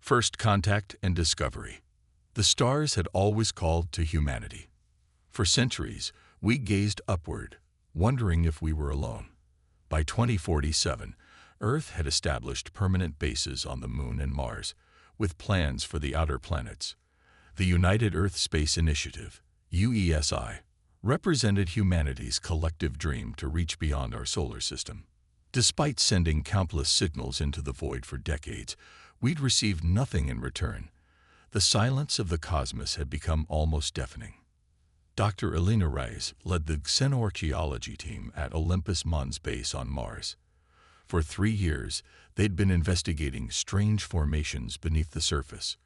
First contact and discovery. The stars had always called to humanity. For centuries, we gazed upward, wondering if we were alone. By 2047, Earth had established permanent bases on the Moon and Mars, with plans for the outer planets. The United Earth Space Initiative, UESI, represented humanity's collective dream to reach beyond our solar system. Despite sending countless signals into the void for decades, we'd received nothing in return. The silence of the cosmos had become almost deafening. Dr. Elena Reyes led the xenoarchaeology team at Olympus Mons base on Mars. For 3 years, they'd been investigating strange formations beneath the surface.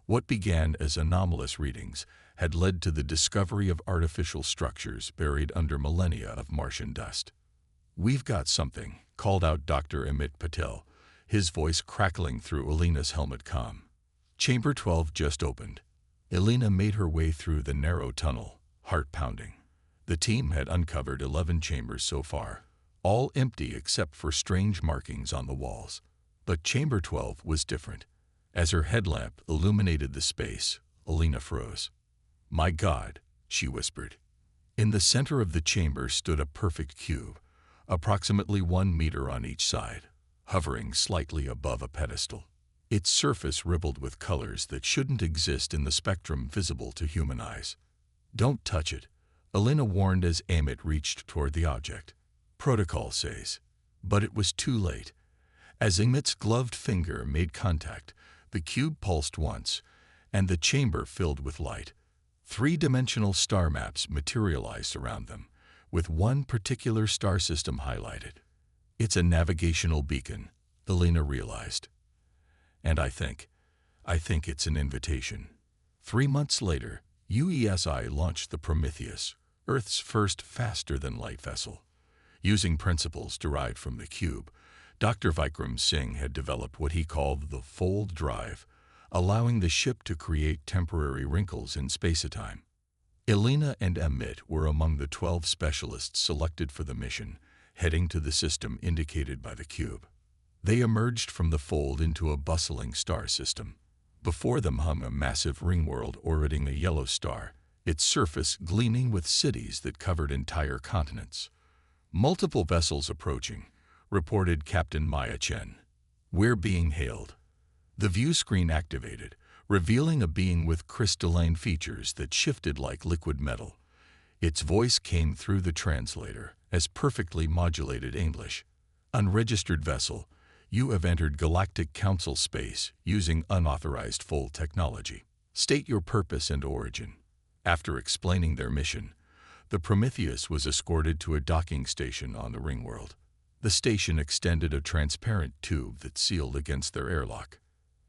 What began as anomalous readings had led to the discovery of artificial structures buried under millennia of Martian dust. "We've got something," called out Dr. Amit Patel, his voice crackling through Elena's helmet comm. Chamber 12 just opened. Elena made her way through the narrow tunnel, heart pounding. The team had uncovered 11 chambers so far, all empty except for strange markings on the walls. But Chamber 12 was different. As her headlamp illuminated the space, Elena froze. "My God," she whispered. In the center of the chamber stood a perfect cube, approximately 1 meter on each side, hovering slightly above a pedestal. Its surface rippled with colors that shouldn't exist in the spectrum visible to human eyes. "Don't touch it," Elena warned as Amit reached toward the object. "Protocol says." But it was too late. As Amit's gloved finger made contact, the cube pulsed once, and the chamber filled with light. 3-dimensional star maps materialized around them, with one particular star system highlighted. "It's a navigational beacon," Elena realized. "And I think it's an invitation." 3 months later, UESI launched the Prometheus, Earth's first faster-than-light vessel. Using principles derived from the cube, Dr. Vikram Singh had developed what he called the fold drive, allowing the ship to create temporary wrinkles in space-time. Elena and Amit were among the 12 specialists selected for the mission, heading to the system indicated by the cube. They emerged from the fold into a bustling star system. Before them hung a massive ring world orbiting a yellow star, its surface gleaming with cities that covered entire continents. "Multiple vessels approaching," reported Captain Maya Chen. "We're being hailed." The view screen activated, revealing a being with crystalline features that shifted like liquid metal. Its voice came through the translator as perfectly modulated English. "Unregistered vessel, you have entered Galactic Council space using unauthorized fold technology. State your purpose and origin." After explaining their mission, the Prometheus was escorted to a docking station on the ringworld. The station extended a transparent tube that sealed against their airlock.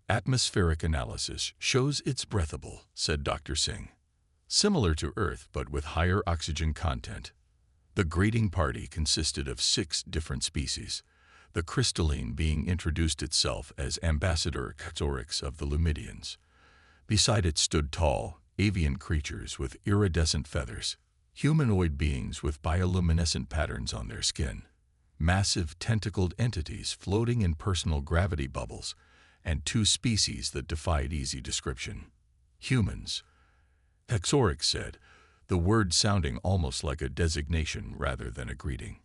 "Atmospheric analysis shows it's breathable," said Dr. Singh. "Similar to Earth, but with higher oxygen content." The greeting party consisted of 6 different species. The crystalline being introduced itself as Ambassador Xorix of the Lumidians. Beside it stood tall, avian creatures with iridescent feathers, humanoid beings with bioluminescent patterns on their skin, massive tentacled entities floating in personal gravity bubbles, and 2 species that defied easy description. "Humans," Xorix said, the word sounding almost like a designation rather than a greeting.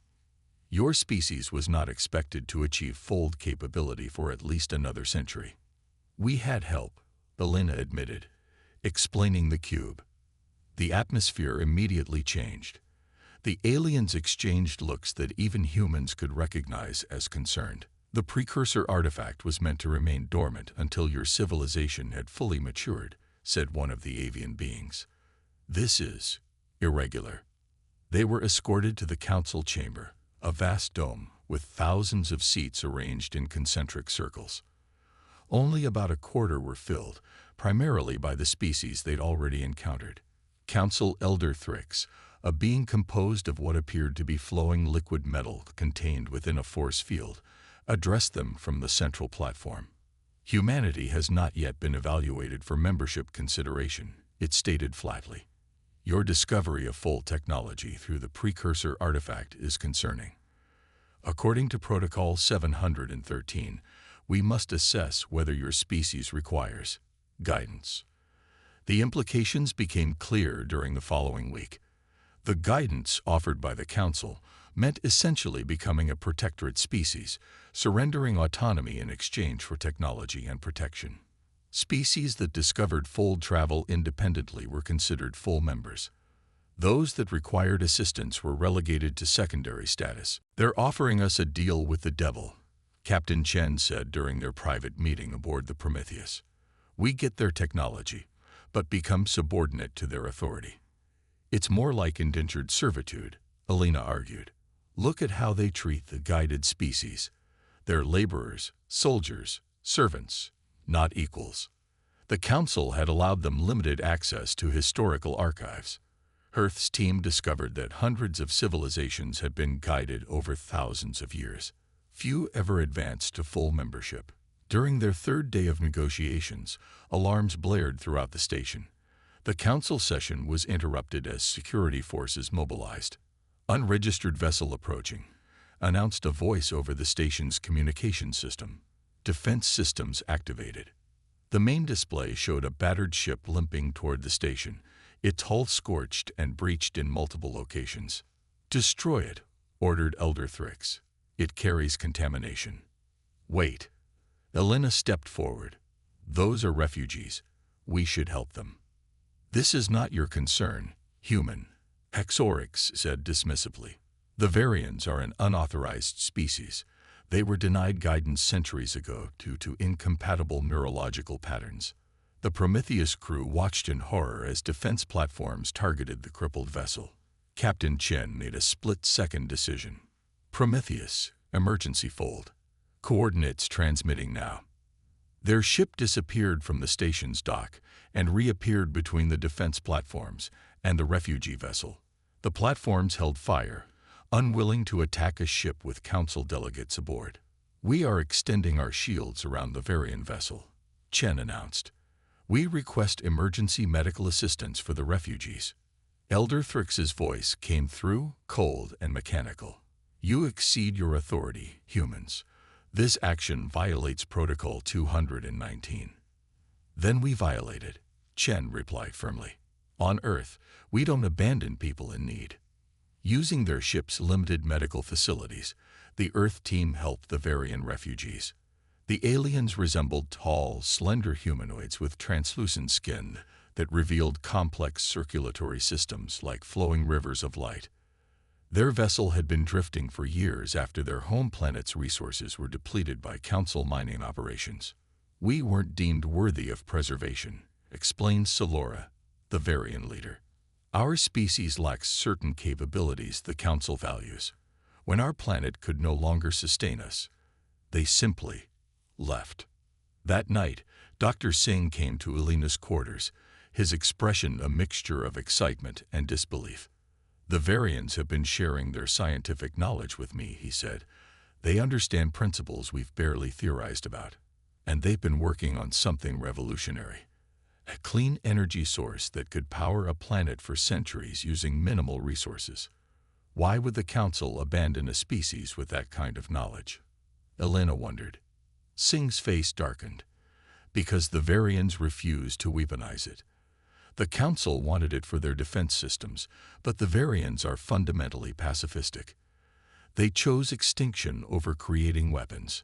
"Your species was not expected to achieve fold capability for at least another century." "We had help," Elena admitted, explaining the cube. The atmosphere immediately changed. The aliens exchanged looks that even humans could recognize as concerned. "The precursor artifact was meant to remain dormant until your civilization had fully matured," said one of the avian beings. "This is irregular." They were escorted to the council chamber, a vast dome with thousands of seats arranged in concentric circles. Only about a quarter were filled, primarily by the species they'd already encountered. Council Elder Thrix, a being composed of what appeared to be flowing liquid metal contained within a force field, addressed them from the central platform. "Humanity has not yet been evaluated for membership consideration," it stated flatly. "Your discovery of fold technology through the precursor artifact is concerning. According to Protocol 713, We must assess whether your species requires guidance. The implications became clear during the following week. The guidance offered by the Council meant essentially becoming a protectorate species, surrendering autonomy in exchange for technology and protection. Species that discovered fold travel independently were considered full members. Those that required assistance were relegated to secondary status. "They're offering us a deal with the devil," Captain Chen said during their private meeting aboard the Prometheus. "We get their technology, but become subordinate to their authority." "It's more like indentured servitude," Elena argued. "Look at how they treat the guided species. They're laborers, soldiers, servants, not equals." The Council had allowed them limited access to historical archives. Earth's team discovered that hundreds of civilizations had been guided over thousands of years. Few ever advanced to full membership. During their third day of negotiations, alarms blared throughout the station. The Council session was interrupted as security forces mobilized. "Unregistered vessel approaching," announced a voice over the station's communication system. Defense systems activated. The main display showed a battered ship limping toward the station, its hull scorched and breached in multiple locations. "Destroy it," ordered Elder Thrix. "It carries contamination." "Wait." Elena stepped forward. "Those are refugees. We should help them." "This is not your concern, human," Hexorix said dismissively. "The Varians are an unauthorized species. They were denied guidance centuries ago due to incompatible neurological patterns." The Prometheus crew watched in horror as defense platforms targeted the crippled vessel. Captain Chen made a split-second decision. "Prometheus, emergency fold. Coordinates transmitting now." Their ship disappeared from the station's dock and reappeared between the defense platforms and the refugee vessel. The platforms held fire, unwilling to attack a ship with Council delegates aboard. "We are extending our shields around the Varian vessel," Chen announced. "We request emergency medical assistance for the refugees." Elder Thrix's voice came through, cold and mechanical. "You exceed your authority, humans. This action violates Protocol 219. "Then we violate it," Chen replied firmly. "On Earth, we don't abandon people in need." Using their ship's limited medical facilities, the Earth team helped the Varian refugees. The aliens resembled tall, slender humanoids with translucent skin that revealed complex circulatory systems like flowing rivers of light. Their vessel had been drifting for years after their home planet's resources were depleted by Council mining operations. "We weren't deemed worthy of preservation," explained Solora, the Varian leader. "Our species lacks certain capabilities the Council values. When our planet could no longer sustain us, they simply left." That night, Dr. Singh came to Elena's quarters, his expression a mixture of excitement and disbelief. "The Varians have been sharing their scientific knowledge with me," he said. "They understand principles we've barely theorized about. And they've been working on something revolutionary. A clean energy source that could power a planet for centuries using minimal resources. Why would the Council abandon a species with that kind of knowledge?" Elena wondered. Singh's face darkened. "Because the Varians refused to weaponize it. The Council wanted it for their defense systems, but the Varians are fundamentally pacifistic. They chose extinction over creating weapons."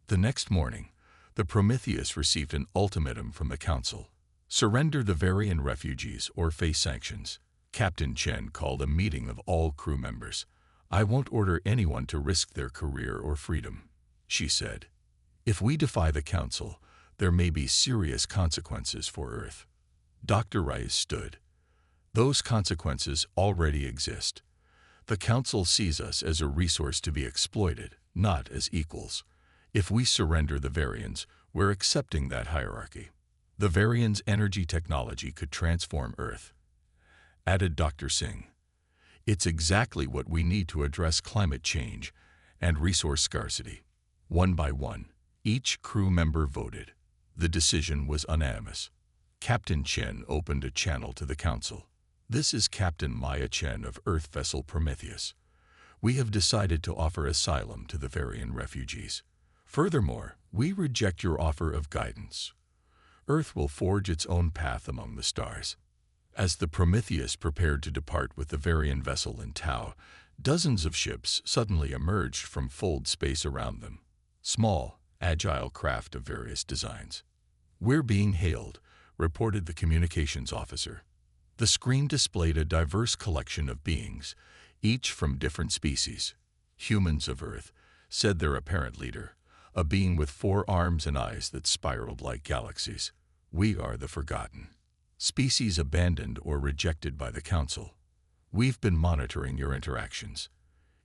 The next morning, the Prometheus received an ultimatum from the Council. Surrender the Varian refugees or face sanctions. Captain Chen called a meeting of all crew members. "I won't order anyone to risk their career or freedom," she said. "If we defy the Council, there may be serious consequences for Earth." Dr. Rice stood. "Those consequences already exist. The Council sees us as a resource to be exploited, not as equals. If we surrender the Varians, we're accepting that hierarchy. The Varians' energy technology could transform Earth," added Dr. Singh. "It's exactly what we need to address climate change and resource scarcity." One by one, each crew member voted. The decision was unanimous. Captain Chen opened a channel to the Council. "This is Captain Maya Chen of Earth vessel Prometheus. We have decided to offer asylum to the Varian refugees. Furthermore, we reject your offer of guidance. Earth will forge its own path among the stars. As the Prometheus prepared to depart with the Varian vessel in tow, dozens of ships suddenly emerged from fold space around them. Small, agile craft of various designs. "We're being hailed," reported the communications officer. The screen displayed a diverse collection of beings, each from different species. "Humans of Earth," said their apparent leader, a being with 4 arms and eyes that spiraled like galaxies. "We are the forgotten. Species abandoned or rejected by the Council. We've been monitoring your interactions.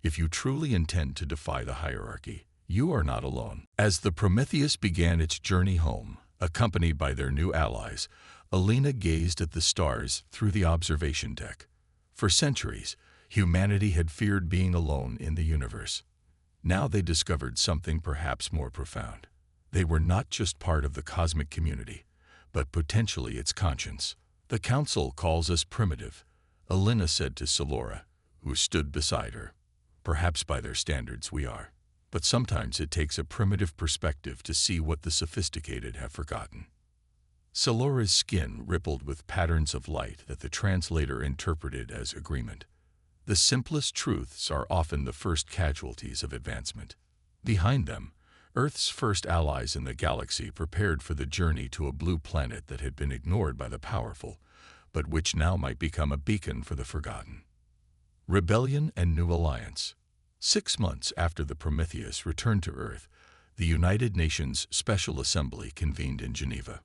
If you truly intend to defy the hierarchy, you are not alone." As the Prometheus began its journey home, accompanied by their new allies, Alina gazed at the stars through the observation deck. For centuries, humanity had feared being alone in the universe. Now they discovered something perhaps more profound. They were not just part of the cosmic community, but potentially its conscience. "The Council calls us primitive," Alina said to Salora, who stood beside her. "Perhaps by their standards we are. But sometimes it takes a primitive perspective to see what the sophisticated have forgotten." Salora's skin rippled with patterns of light that the translator interpreted as agreement. The simplest truths are often the first casualties of advancement. Behind them, Earth's first allies in the galaxy prepared for the journey to a blue planet that had been ignored by the powerful, but which now might become a beacon for the forgotten. Rebellion and New Alliance. 6 months after the Prometheus returned to Earth, the United Nations Special Assembly convened in Geneva.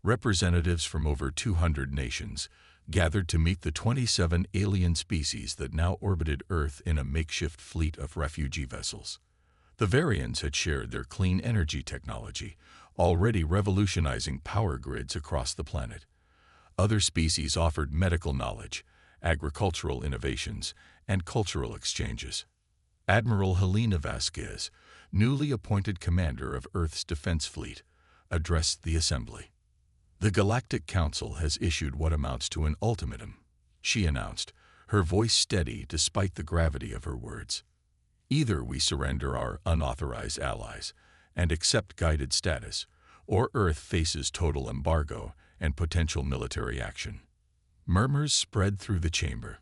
Representatives from over 200 nations gathered to meet the 27 alien species that now orbited Earth in a makeshift fleet of refugee vessels. The Varians had shared their clean energy technology, already revolutionizing power grids across the planet. Other species offered medical knowledge, agricultural innovations, and cultural exchanges. Admiral Helena Vasquez, newly appointed commander of Earth's defense fleet, addressed the assembly. "The Galactic Council has issued what amounts to an ultimatum," she announced, her voice steady despite the gravity of her words. "Either we surrender our unauthorized allies and accept guided status, or Earth faces total embargo and potential military action." Murmurs spread through the chamber.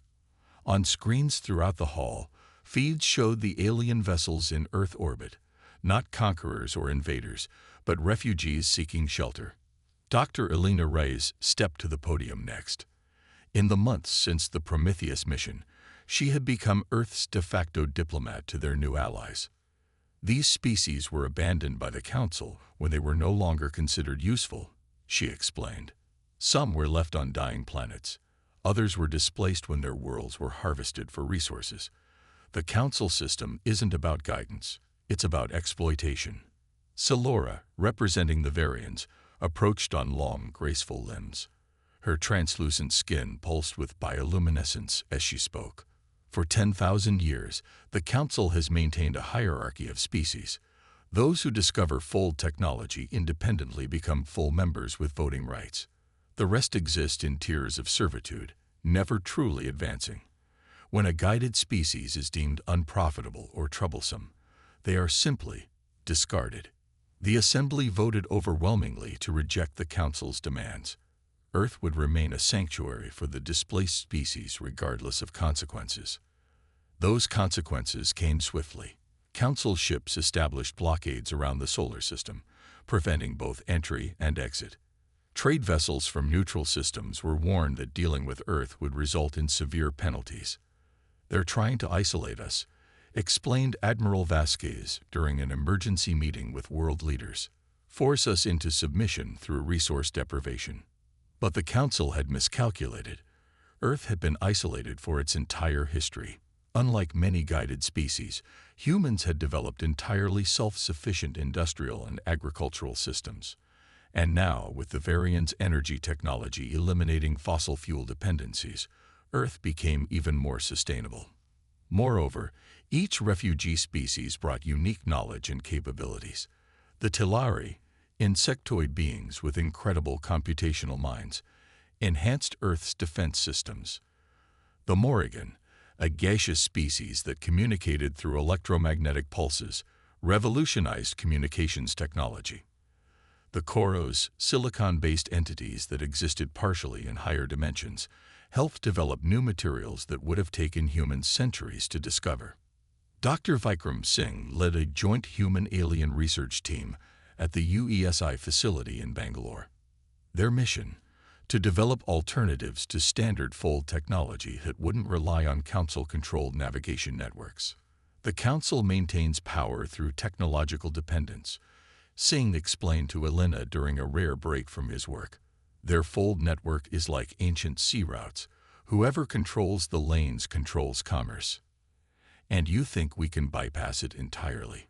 On screens throughout the hall, feeds showed the alien vessels in Earth orbit, not conquerors or invaders, but refugees seeking shelter. Dr. Elena Reyes stepped to the podium next. In the months since the Prometheus mission, she had become Earth's de facto diplomat to their new allies. These species were abandoned by the Council when they were no longer considered useful, she explained. Some were left on dying planets. Others were displaced when their worlds were harvested for resources. The Council system isn't about guidance, it's about exploitation. Salora, representing the Varians, approached on long, graceful limbs. Her translucent skin pulsed with bioluminescence as she spoke. For 10,000 years, the Council has maintained a hierarchy of species. Those who discover fold technology independently become full members with voting rights. The rest exist in tiers of servitude, never truly advancing. When a guided species is deemed unprofitable or troublesome, they are simply discarded. The Assembly voted overwhelmingly to reject the Council's demands. Earth would remain a sanctuary for the displaced species regardless of consequences. Those consequences came swiftly. Council ships established blockades around the solar system, preventing both entry and exit. Trade vessels from neutral systems were warned that dealing with Earth would result in severe penalties. "They're trying to isolate us," explained Admiral Vasquez during an emergency meeting with world leaders. "Force us into submission through resource deprivation." But the Council had miscalculated. Earth had been isolated for its entire history. Unlike many guided species, humans had developed entirely self-sufficient industrial and agricultural systems. And now, with the Varians' energy technology eliminating fossil fuel dependencies, Earth became even more sustainable. Moreover, each refugee species brought unique knowledge and capabilities. The Telari, insectoid beings with incredible computational minds, enhanced Earth's defense systems. The Morrigan, a gaseous species that communicated through electromagnetic pulses, revolutionized communications technology. The Koros, silicon-based entities that existed partially in higher dimensions, helped develop new materials that would have taken humans centuries to discover. Dr. Vikram Singh led a joint human-alien research team at the UESI facility in Bangalore. Their mission: to develop alternatives to standard fold technology that wouldn't rely on Council-controlled navigation networks. The Council maintains power through technological dependence, Singh explained to Elena during a rare break from his work. Their fold network is like ancient sea routes. Whoever controls the lanes controls commerce. And you think we can bypass it entirely?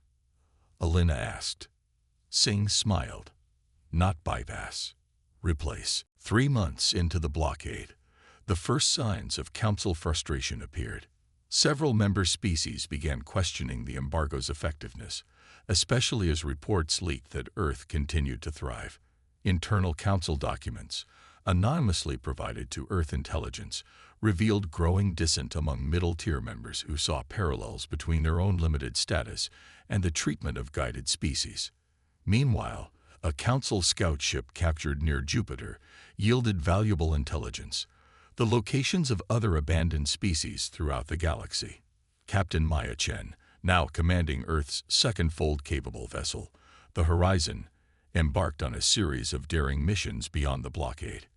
Elena asked. Singh smiled. Not bypass. Replace. 3 months into the blockade, the first signs of Council frustration appeared. Several member species began questioning the embargo's effectiveness, especially as reports leaked that Earth continued to thrive. Internal Council documents, anonymously provided to Earth intelligence, revealed growing dissent among middle-tier members who saw parallels between their own limited status and the treatment of guided species. Meanwhile, a Council scout ship captured near Jupiter yielded valuable intelligence, the locations of other abandoned species throughout the galaxy. Captain Maya Chen, now commanding Earth's second fold-capable vessel, the Horizon, embarked on a series of daring missions beyond the blockade.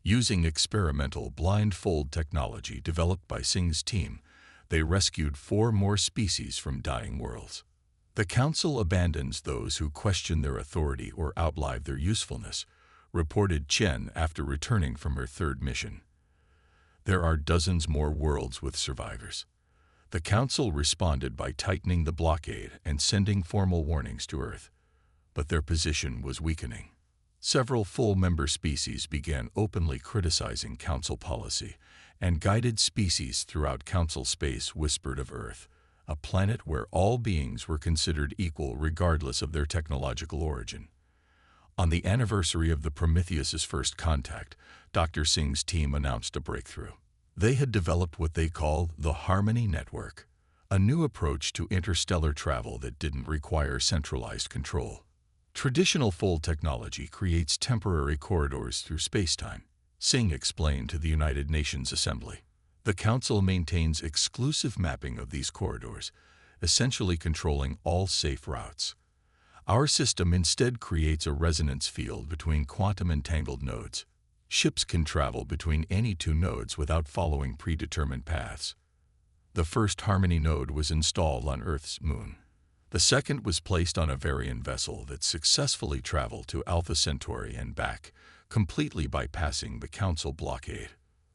Using experimental blind fold technology developed by Singh's team, they rescued 4 more species from dying worlds. The Council abandons those who question their authority or outlive their usefulness, reported Chen after returning from her 3rd mission. There are dozens more worlds with survivors. The Council responded by tightening the blockade and sending formal warnings to Earth, but their position was weakening. Several full-member species began openly criticizing Council policy, and guided species throughout Council space whispered of Earth, a planet where all beings were considered equal regardless of their technological origin. On the anniversary of the Prometheus's first contact, Dr. Singh's team announced a breakthrough. They had developed what they called the Harmony Network, a new approach to interstellar travel that didn't require centralized control. Traditional fold technology creates temporary corridors through spacetime, Singh explained to the United Nations Assembly. The Council maintains exclusive mapping of these corridors, essentially controlling all safe routes. Our system instead creates a resonance field between quantum-entangled nodes. Ships can travel between any 2 nodes without following predetermined paths. The first Harmony node was installed on Earth's moon. The second was placed on a Varian vessel that successfully traveled to Alpha Centauri and back, completely bypassing the Council blockade.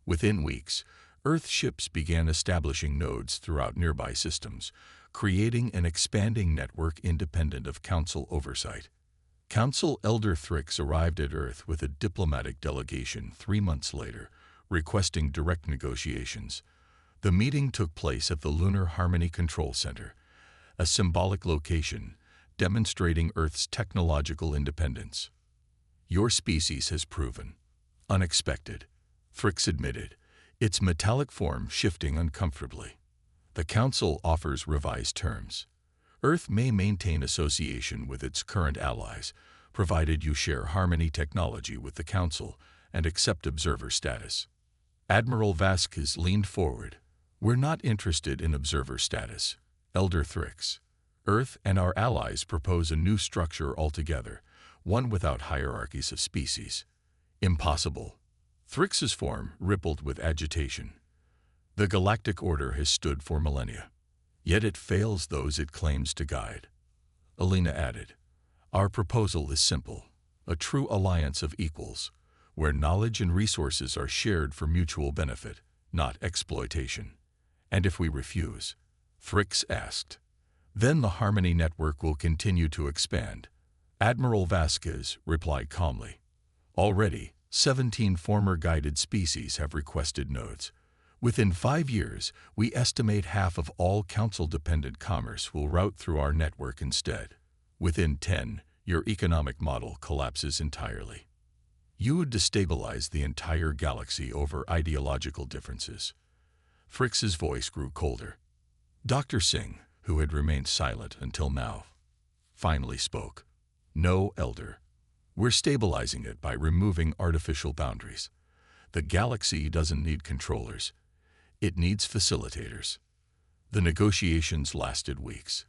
Within weeks, Earth ships began establishing nodes throughout nearby systems, creating an expanding network independent of Council oversight. Council Elder Thrix arrived at Earth with a diplomatic delegation 3 months later, requesting direct negotiations. The meeting took place at the Lunar Harmony Control Center, a symbolic location demonstrating Earth's technological independence. Your species has proven unexpected, Thrix admitted, its metallic form shifting uncomfortably. The Council offers revised terms. Earth may maintain association with its current allies, provided you share Harmony technology with the Council and accept observer status. Admiral Vasquez leaned forward. We're not interested in observer status, Elder Thrix. Earth and our allies propose a new structure altogether, one without hierarchies of species. Impossible. Thrix's form rippled with agitation. The Galactic Order has stood for millennia. Yet it fails those it claims to guide. Elena added, our proposal is simple, a true alliance of equals, where knowledge and resources are shared for mutual benefit, not exploitation. And if we refuse? Thrix asked. Then the Harmony Network will continue to expand. Admiral Vasquez replied calmly. Already, 17 former guided species have requested nodes. Within 5 years, we estimate half of all Council-dependent commerce will route through our network instead. Within 10, your economic model collapses entirely. You would destabilize the entire galaxy over ideological differences. Thrix's voice grew colder. Dr. Singh, who had remained silent until now, finally spoke. "No, Elder. We're stabilizing it by removing artificial boundaries. The galaxy doesn't need controllers. It needs facilitators." The negotiations lasted weeks.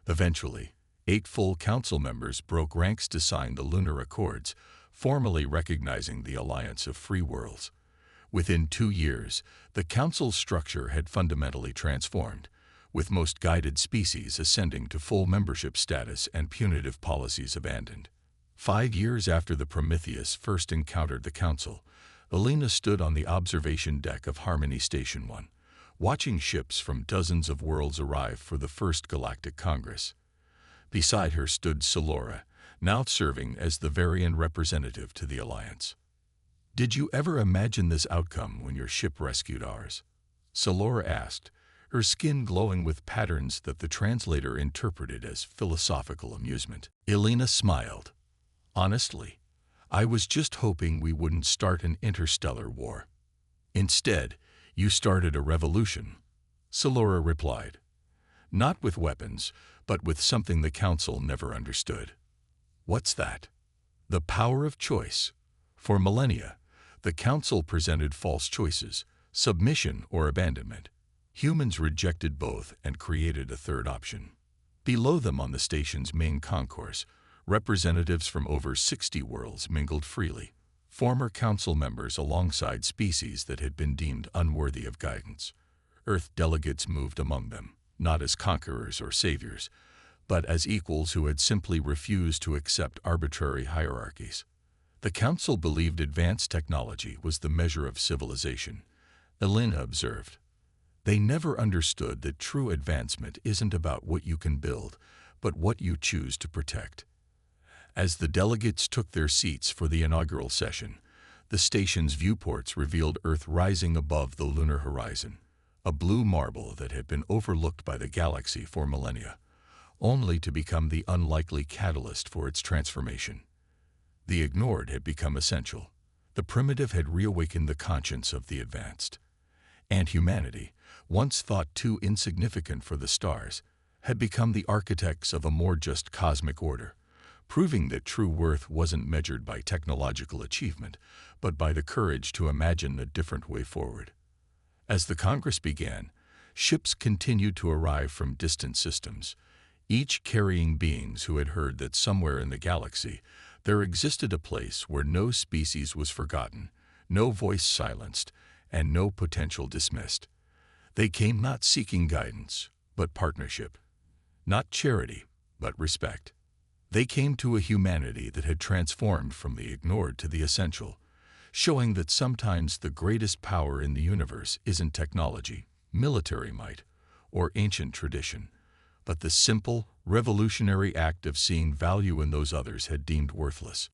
Eventually, 8 full council members broke ranks to sign the Lunar Accords, formally recognizing the alliance of free worlds. Within 2 years, the council's structure had fundamentally transformed, with most guided species ascending to full membership status and punitive policies abandoned. 5 years after the Prometheus first encountered the council, Elena stood on the observation deck of Harmony Station 1, watching ships from dozens of worlds arrive for the first Galactic Congress. Beside her stood Salora, now serving as the Varian representative to the Alliance. "Did you ever imagine this outcome when your ship rescued ours?" Salora asked, her skin glowing with patterns that the translator interpreted as philosophical amusement. Elena smiled. "Honestly, I was just hoping we wouldn't start an interstellar war. Instead, you started a revolution," Salora replied. "Not with weapons, but with something the Council never understood." "What's that?" "The power of choice. For millennia, the Council presented false choices, submission or abandonment. Humans rejected both and created a third option. Below them on the station's main concourse, representatives from over 60 worlds mingled freely, former council members alongside species that had been deemed unworthy of guidance. Earth delegates moved among them, not as conquerors or saviors, but as equals who had simply refused to accept arbitrary hierarchies. The council believed advanced technology was the measure of civilization, Elena observed. They never understood that true advancement isn't about what you can build, but what you choose to protect. As the delegates took their seats for the inaugural session, the station's viewports revealed Earth rising above the lunar horizon, a blue marble that had been overlooked by the galaxy for millennia, only to become the unlikely catalyst for its transformation. The ignored had become essential. The primitive had reawakened the conscience of the advanced. And humanity, once thought too insignificant for the stars, had become the architects of a more just cosmic order, proving that true worth wasn't measured by technological achievement, but by the courage to imagine a different way forward. As the Congress began, ships continued to arrive from distant systems, each carrying beings who had heard that somewhere in the galaxy there existed a place where no species was forgotten, no voice silenced, and no potential dismissed. They came not seeking guidance, but partnership. Not charity, but respect. They came to a humanity that had transformed from the ignored to the essential, showing that sometimes the greatest power in the universe isn't technology, military might, or ancient tradition, but the simple, revolutionary act of seeing value in those others had deemed worthless.